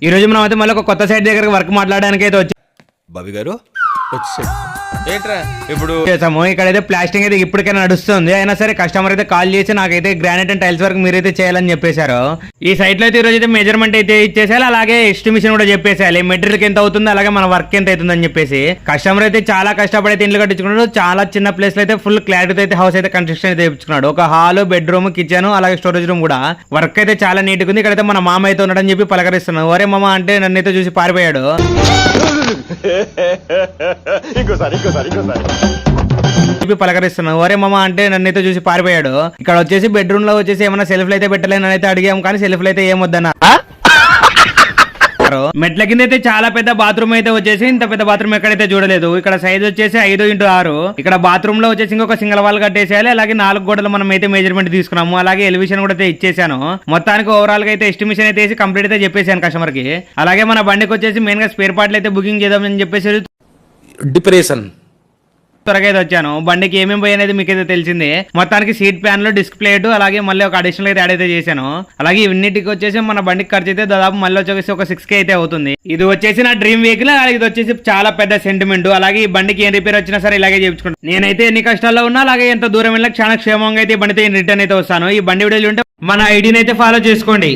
ఈ రోజు మనం అయితే మళ్ళీ ఒక కొత్త సైట్ దగ్గర వర్క్ మాట్లాడడానికి అయితే బాబీ గారు ఏంట్రా ఇప్పుడు చేసాము. ఇక్కడైతే ప్లాస్టింగ్ అయితే ఇప్పటికైనా నడుస్తుంది. అయినా సరే కస్టమర్ అయితే కాల్ చేసి నాకైతే గ్రానైట్ అండ్ టైల్స్ వర్క్ మీరైతే చేయాలని చెప్పేశారు. ఈ సైట్ లో అయితే ఈ రోజు అయితే మెజర్మెంట్ అయితే ఇచ్చేసాలి, అలాగే ఎస్టిమేషన్ కూడా చెప్పేసేయాలి. మెటీరియల్ ఎంత అవుతుంది, అలాగే మన వర్క్ ఎంత అవుతుందని చెప్పేసి. కస్టమర్ అయితే చాలా కష్టపడి అయితే ఇంట్లో కట్టించుకున్నాడు. చాలా చిన్న ప్లేస్ లో అయితే ఫుల్ క్లారిటీ అయితే హౌస్ అయితే కన్స్ట్రక్షన్ అయితే తెప్పించుకున్నాడు. ఒక హాల్, బెడ్రూమ్, కిచెన్, అలాగే స్టోరేజ్ రూమ్ కూడా. వర్క్ అయితే చాలా నీట్ గా ఉంది. ఇక్కడైతే మన మామ అయితే ఉన్నాడని చెప్పి పలకరిస్తున్నాడు. ఒరే మామ అంటే నన్ను అయితే చూసి పారిపోయాడు. పలకరిస్తున్నాను. ఒరే మామ అంటే నన్ను అయితే చూసి పారిపోయాడు. ఇక్కడ వచ్చేసి బెడ్రూమ్ లో వచ్చేసి ఏమైనా సెల్ఫ్లు అయితే పెట్టలేని అయితే అడిగాము, కానీ సెల్ఫ్లు అయితే ఏమొద్దన్నారు. మెట్ల కింద అయితే చాలా పెద్ద బాత్రూమ్ అయితే వచ్చేసి, ఇంత పెద్ద బాత్రూమ్ ఎక్కడైతే చూడలేదు. ఇక్కడ సైజ్ వచ్చేసి 5x6. ఇక్కడ బాత్రూమ్ లో వచ్చేసి ఇంకొక సింగల్ వాల్ కట్టేసేయాలి. అలాగే 4 గోడలు మనం అయితే మెజర్మెంట్ తీసుకున్నాము. అలాగే ఎలివేషన్ కూడా అయితే ఇచ్చేసాను. మొత్తానికి ఓవరాల్ గా అయితే ఎస్టిమేషన్ అయితే వేసి కంప్లీట్ అయితే చెప్పేసాను కస్టమర్ కి. అలాగే మన బండికి వచ్చేసి మెయిన్ గా స్పేర్ పార్ట్లు అయితే బుకింగ్ చేద్దామని చెప్పేసి డిప్రెషన్ త్వరగా అయితే వచ్చాను. బండికి ఏమేమి పోయి అనేది మీకైతే తెలిసిందే. మొత్తానికి సీట్ ప్యాన్ లో డిస్క్ ప్లేట్, అలాగే మళ్ళీ ఒక అడిషనల్ అయితే యాడ్ అయితే చేశాను. అలాగే ఇన్నిటికి వచ్చేసి మన బండికి ఖర్చు అయితే దాదాపు మళ్ళీ వచ్చేసి ఒక 6K అయితే అవుతుంది. ఇది వచ్చేసి నా డ్రీమ్ వెహికల్. అలాగే ఇది వచ్చేసి చాలా పెద్ద సెంటిమెంట్. అలాగే ఈ బండికి ఏం రిపేర్ వచ్చినా సరే ఇలాగే చేయించుకుంటాను. నేనైతే ఎన్ని కష్టాల్లో ఉన్నా, అలాగే ఎంత దూరం వెళ్ళినా చాలా క్షేమంగా అయితే ఈ బండితో రిటర్న్ అయితే వస్తాను. ఈ బండి వీడియోలు ఉంటే మన ఐడిని అయితే ఫాలో చేసుకోండి.